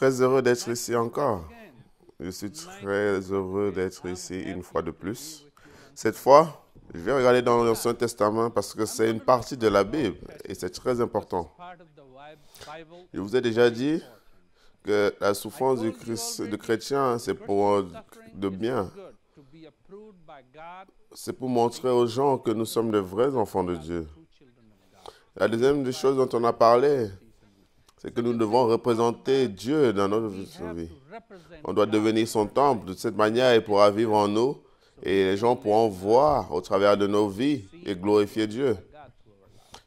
très heureux d'être ici encore. Je suis très heureux d'être ici une fois de plus. Cette fois, je vais regarder dans l'Ancien Testament parce que c'est une partie de la Bible et c'est très important. Je vous ai déjà dit que la souffrance du chrétien, c'est pour de bien. C'est pour montrer aux gens que nous sommes de vrais enfants de Dieu. La deuxième des choses dont on a parlé, c'est que nous devons représenter Dieu dans notre vie. On doit devenir son temple. De cette manière, il pourra vivre en nous et les gens pourront voir au travers de nos vies et glorifier Dieu.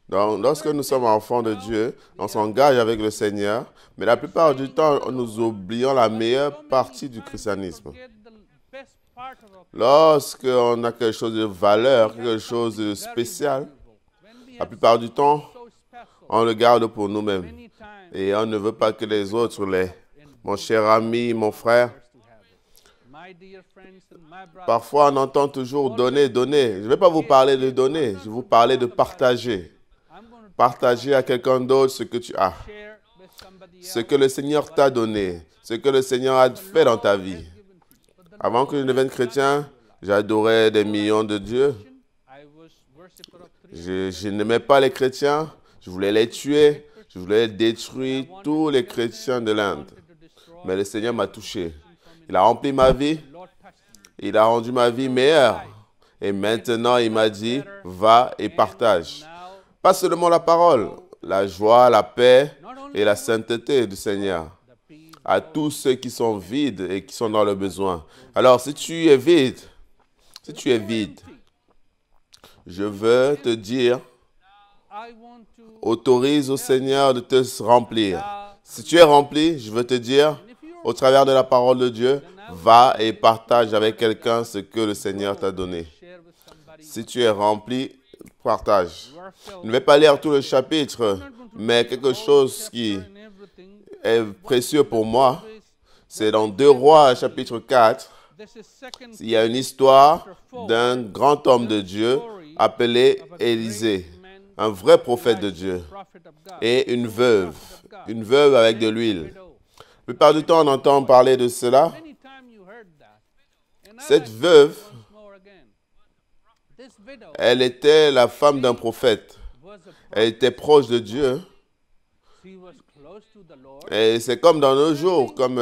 Donc, lorsque nous sommes enfants de Dieu, on s'engage avec le Seigneur, mais la plupart du temps, nous oublions la meilleure partie du christianisme. Lorsqu'on a quelque chose de valeur, quelque chose de spécial, la plupart du temps, on le garde pour nous-mêmes. Et on ne veut pas que les autres l'aient. Mon cher ami, mon frère, parfois on entend toujours donner, donner. Je ne vais pas vous parler de donner, je vais vous parler de partager. Partager à quelqu'un d'autre ce que tu as. Ce que le Seigneur t'a donné, ce que le Seigneur a fait dans ta vie. Avant que je devienne chrétien, j'adorais des millions de dieux. Je n'aimais pas les chrétiens, je voulais les tuer, je voulais détruire tous les chrétiens de l'Inde. Mais le Seigneur m'a touché. Il a rempli ma vie, il a rendu ma vie meilleure. Et maintenant, il m'a dit, va et partage. Pas seulement la parole, la joie, la paix et la sainteté du Seigneur. À tous ceux qui sont vides et qui sont dans le besoin. Alors, si tu es vide, je veux te dire, autorise au Seigneur de te remplir. Si tu es rempli, je veux te dire, au travers de la parole de Dieu, va et partage avec quelqu'un ce que le Seigneur t'a donné. Si tu es rempli, partage. Je ne vais pas lire tout le chapitre, mais quelque chose qui est précieux pour moi, c'est dans 2 Rois, chapitre 4. Il y a une histoire d'un grand homme de Dieu appelé Élisée, un vrai prophète de Dieu, et une veuve avec de l'huile. La plupart du temps, on entend parler de cela. Cette veuve, elle était la femme d'un prophète. Elle était proche de Dieu. Et c'est comme dans nos jours, comme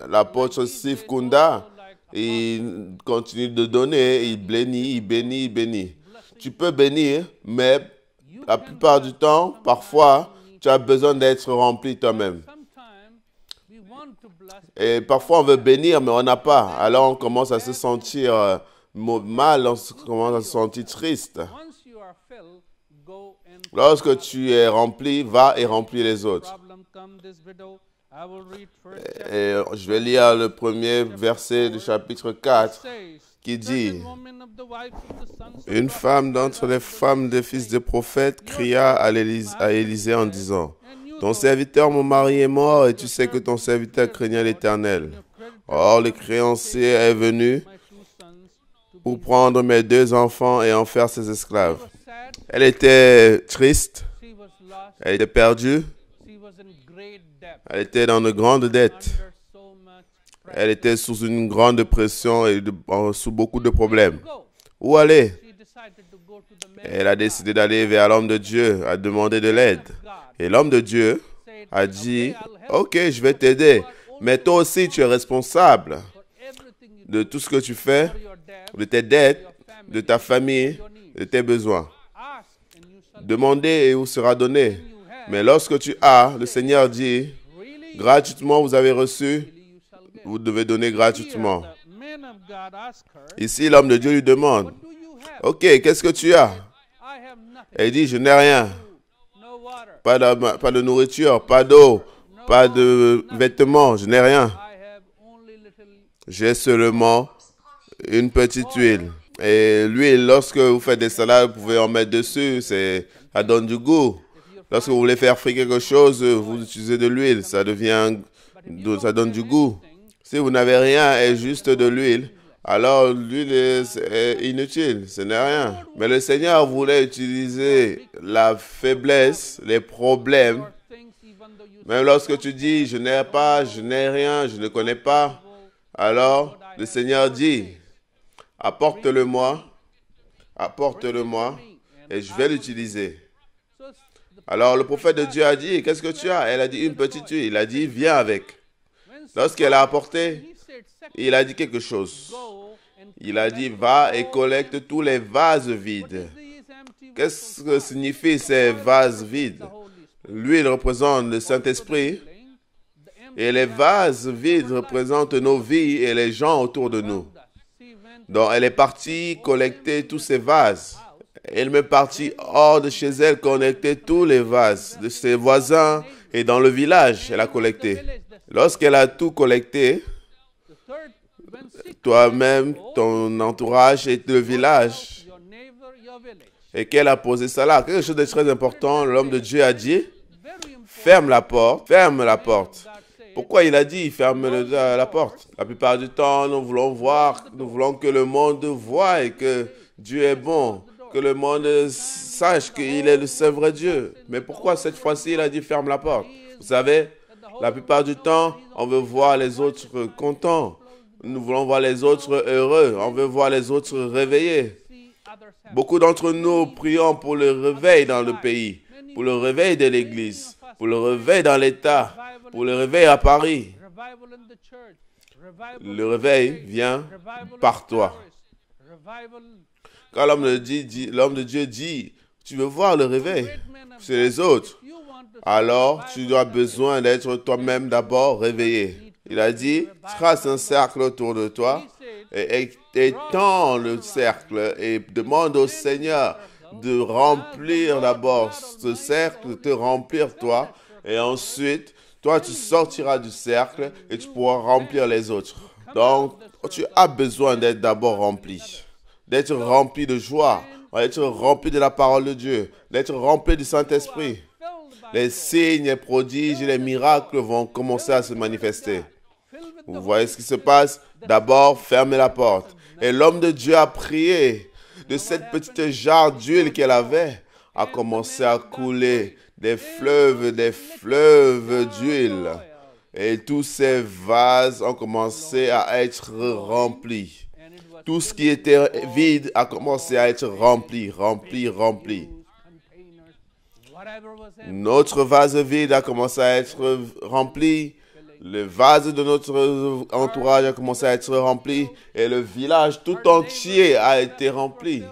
l'apôtre Steve Kunda, il continue de donner, il bénit. Tu peux bénir, mais la plupart du temps, parfois, tu as besoin d'être rempli toi-même. Et parfois, on veut bénir, mais on n'a pas. Alors, on commence à se sentir mal, on commence à se sentir triste. Lorsque tu es rempli, va et remplis les autres. Et je vais lire le premier verset du chapitre 4 qui dit: Une femme d'entre les femmes des fils des prophètes cria à Élisée en disant: Ton serviteur, mon mari, est mort et tu sais que ton serviteur craignait l'Éternel. Or, le créancier est venu pour prendre mes 2 enfants et en faire ses esclaves. Elle était triste, elle était perdue, elle était dans de grandes dettes, elle était sous une grande pression et sous beaucoup de problèmes. Où aller? Elle a décidé d'aller vers l'homme de Dieu, à demander de l'aide. Et l'homme de Dieu a dit: Ok, je vais t'aider, mais toi aussi tu es responsable de tout ce que tu fais, de tes dettes, de ta famille, de tes besoins. Demandez et vous sera donné. Mais lorsque tu as, le Seigneur dit, gratuitement vous avez reçu, vous devez donner gratuitement. Ici, l'homme de Dieu lui demande: Ok, qu'est-ce que tu as? Elle dit: Je n'ai rien. Pas de nourriture, pas d'eau, pas de vêtements, je n'ai rien. J'ai seulement une petite huile. Et l'huile, lorsque vous faites des salades, vous pouvez en mettre dessus, ça donne du goût. Lorsque vous voulez faire frire quelque chose, vous utilisez de l'huile, ça donne du goût. Si vous n'avez rien et juste de l'huile, alors l'huile est inutile, ce n'est rien. Mais le Seigneur voulait utiliser la faiblesse, les problèmes, Même lorsque tu dis, je n'ai pas, je n'ai rien, je ne connais pas, alors le Seigneur dit, apporte-le-moi, et je vais l'utiliser. Alors le prophète de Dieu a dit, qu'est-ce que tu as? Elle a dit, une petite huile. Il a dit, viens avec. Lorsqu'elle a apporté, il a dit quelque chose. Il a dit, va et collecte tous les vases vides. Qu'est-ce que signifient ces vases vides? L'huile représente le Saint-Esprit et les vases vides représentent nos vies et les gens autour de nous. Donc, elle est partie collecter tous ces vases. Elle est partie hors de chez elle collecter tous les vases de ses voisins et dans le village, elle a collecté. Lorsqu'elle a tout collecté, toi-même, ton entourage et le village, et qu'elle a posé ça là, quelque chose de très important, l'homme de Dieu a dit, ferme la porte, ferme la porte. Pourquoi il a dit ferme la porte? La plupart du temps, nous voulons voir, nous voulons que le monde voie et que Dieu est bon, que le monde sache qu'il est le seul vrai Dieu. Mais pourquoi cette fois-ci il a dit ferme la porte? Vous savez, la plupart du temps, on veut voir les autres contents. Nous voulons voir les autres heureux. On veut voir les autres réveillés. Beaucoup d'entre nous prions pour le réveil dans le pays, pour le réveil de l'Église, pour le réveil dans l'État, pour le réveil à Paris. Le réveil vient par toi. Quand l'homme de Dieu dit, tu veux voir le réveil chez les autres, alors tu as besoin d'être toi-même d'abord réveillé. Il a dit, trace un cercle autour de toi et étends le cercle et demande au Seigneur de remplir d'abord ce cercle, te remplir toi, et ensuite, toi tu sortiras du cercle et tu pourras remplir les autres. Donc, tu as besoin d'être d'abord rempli, d'être rempli de joie, d'être rempli de la parole de Dieu, d'être rempli du Saint-Esprit. Les signes, les prodiges et les miracles vont commencer à se manifester. Vous voyez ce qui se passe? D'abord, fermez la porte. Et l'homme de Dieu a prié. De cette petite jarre d'huile qu'elle avait, a commencé à couler des fleuves d'huile. Et tous ces vases ont commencé à être remplis. Tout ce qui était vide a commencé à être rempli. Notre vase vide a commencé à être rempli. Le vase de notre entourage a commencé à être rempli. Et le village tout entier a été rempli.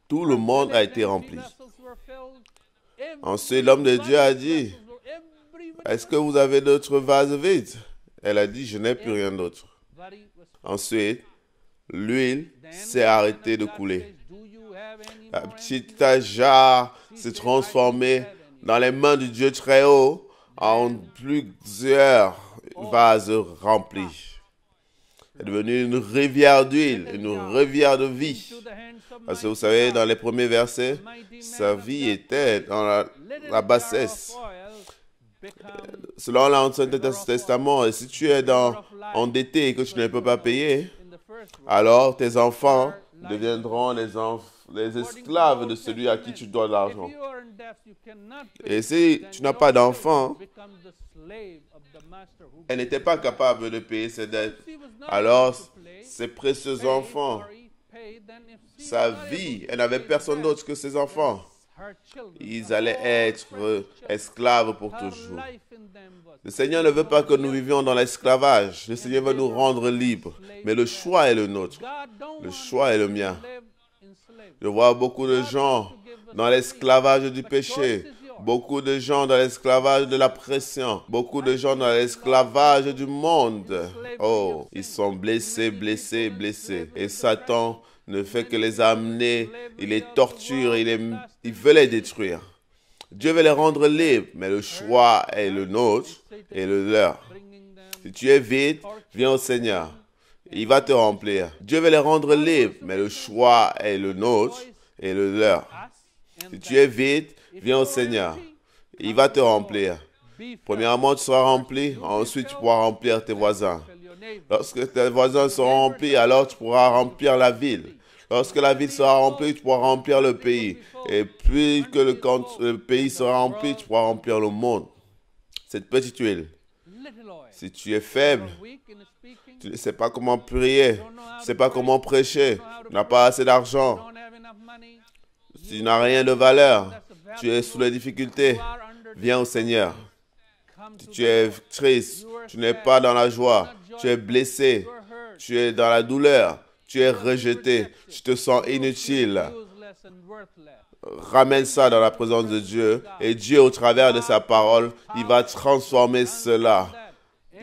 Tout le monde a été rempli. Ensuite, l'homme de Dieu a dit, est-ce que vous avez d'autres vases vides? Elle a dit, je n'ai plus rien d'autre. Ensuite, l'huile s'est arrêtée de couler. La petite jarre s'est transformée dans les mains du Dieu très haut en plusieurs vases remplis. C'est devenu une rivière d'huile, une rivière de vie. Parce que vous savez, dans les premiers versets, sa vie était dans la bassesse. Selon l'Ancien Testament, si tu es endetté et que tu ne peux pas payer, alors tes enfants deviendront les esclaves de celui à qui tu dois l'argent. Et si tu n'as pas d'enfants, elle n'était pas capable de payer ses dettes. Alors, ses précieux enfants, sa vie, elle n'avait personne d'autre que ses enfants. Ils allaient être esclaves pour toujours. Le Seigneur ne veut pas que nous vivions dans l'esclavage. Le Seigneur veut nous rendre libres. Mais le choix est le nôtre. Le choix est le mien. Je vois beaucoup de gens dans l'esclavage du péché. Beaucoup de gens dans l'esclavage de la pression. Beaucoup de gens dans l'esclavage du monde. Oh, ils sont blessés. Et Satan ne fait que les amener, il les torture, il veut les détruire. Dieu veut les rendre libres, mais le choix est le nôtre et le leur. Si tu es vide, viens au Seigneur. Il va te remplir. Dieu veut les rendre libres, mais le choix est le nôtre et le leur. Si tu es vide, viens au Seigneur. Il va te remplir. Premièrement, tu seras rempli. Ensuite, tu pourras remplir tes voisins. Lorsque tes voisins seront remplis, alors tu pourras remplir la ville. Lorsque la ville sera remplie, tu pourras remplir le pays. Et puis que le pays sera rempli, tu pourras remplir le monde. cette petite huile. Si tu es faible, tu ne sais pas comment prier, tu ne sais pas comment prêcher, tu n'as pas assez d'argent, tu n'as rien de valeur, tu es sous les difficultés, viens au Seigneur. Si tu es triste, tu n'es pas dans la joie, tu es blessé, tu es dans la douleur, tu es rejeté, tu te sens inutile. Ramène ça dans la présence de Dieu et Dieu, au travers de sa parole, il va transformer cela.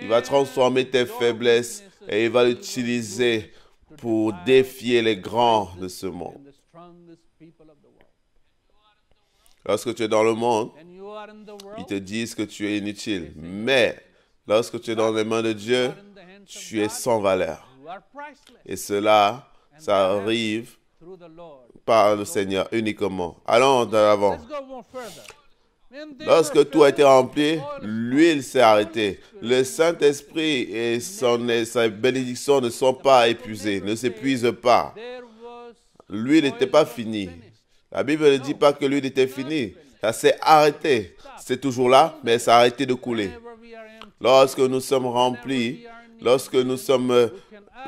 Il va transformer tes faiblesses et il va l'utiliser pour défier les grands de ce monde. Lorsque tu es dans le monde, ils te disent que tu es inutile. Mais lorsque tu es dans les mains de Dieu, tu es sans valeur. Et cela, ça arrive par le Seigneur uniquement. Allons de l'avant. Lorsque tout a été rempli, l'huile s'est arrêtée. Le Saint-Esprit et sa bénédiction ne sont pas épuisés, ne s'épuisent pas. L'huile n'était pas finie. La Bible ne dit pas que l'huile était finie. Ça s'est arrêté. C'est toujours là, mais ça a arrêté de couler. Lorsque nous sommes remplis, lorsque nous sommes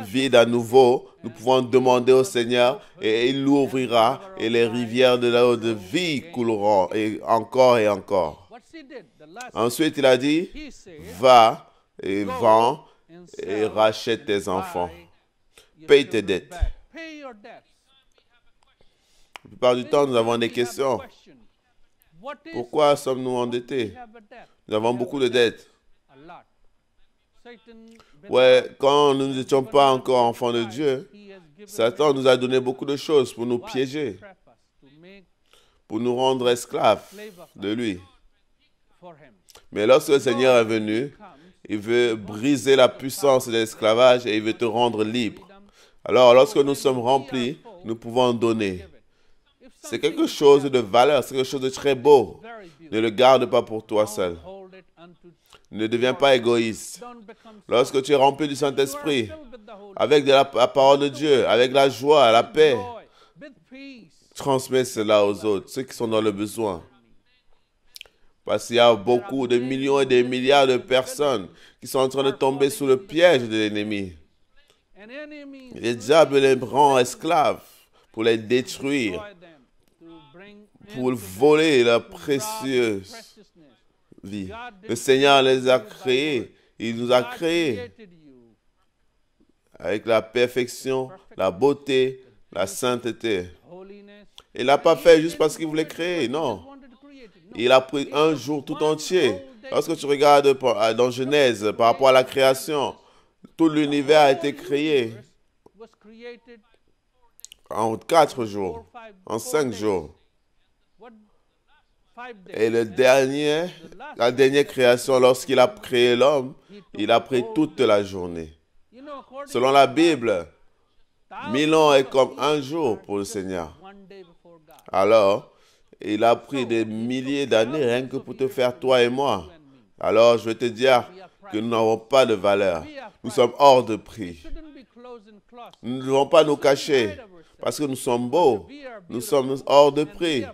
vides à nouveau, nous pouvons demander au Seigneur et il l'ouvrira et les rivières de l'eau de vie couleront et encore et encore. Ensuite, il a dit, va et vends et rachète tes enfants. Paye tes dettes. La plupart du temps, nous avons des questions. Pourquoi sommes-nous endettés? Nous avons beaucoup de dettes. Ouais, quand nous n'étions pas encore enfants de Dieu, Satan nous a donné beaucoup de choses pour nous piéger, pour nous rendre esclaves de lui. Mais lorsque le Seigneur est venu, il veut briser la puissance de l'esclavage et il veut te rendre libre. Alors, lorsque nous sommes remplis, nous pouvons donner. C'est quelque chose de valeur, c'est quelque chose de très beau. Ne le garde pas pour toi seul. Ne deviens pas égoïste. Lorsque tu es rempli du Saint-Esprit, avec la parole de Dieu, avec la joie, la paix, transmets cela aux autres, ceux qui sont dans le besoin. Parce qu'il y a beaucoup de millions et des milliards de personnes qui sont en train de tomber sous le piège de l'ennemi. Le diable les rend esclaves pour les détruire, pour voler leur précieuse vie. Le Seigneur les a créés. Il nous a créés avec la perfection, la beauté, la sainteté. Il ne l'a pas fait juste parce qu'il voulait créer, non. Il a pris un jour tout entier. Lorsque tu regardes dans Genèse, par rapport à la création, tout l'univers a été créé en 4 jours, en 5 jours. Et la dernière création, lorsqu'il a créé l'homme, il a pris toute la journée. Selon la Bible, 1000 ans est comme un jour pour le Seigneur. Alors, il a pris des milliers d'années rien que pour te faire toi et moi. Alors, je vais te dire que nous n'avons pas de valeur. Nous sommes hors de prix. Nous ne devons pas nous cacher parce que nous sommes beaux. Nous sommes hors de prix.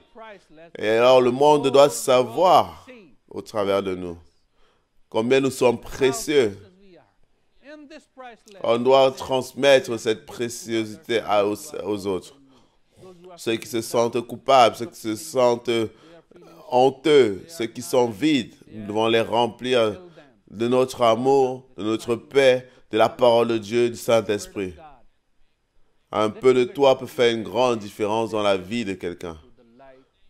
Et alors, le monde doit savoir au travers de nous combien nous sommes précieux. On doit transmettre cette préciosité aux autres. Ceux qui se sentent coupables, ceux qui se sentent honteux, ceux qui sont vides, nous devons les remplir de notre amour, de notre paix, de la parole de Dieu, du Saint-Esprit. Un peu de toi peut faire une grande différence dans la vie de quelqu'un.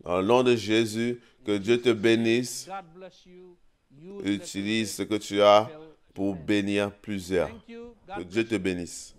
Dans le nom de Jésus, que Dieu te bénisse. Utilise ce que tu as pour bénir plusieurs. Que Dieu te bénisse.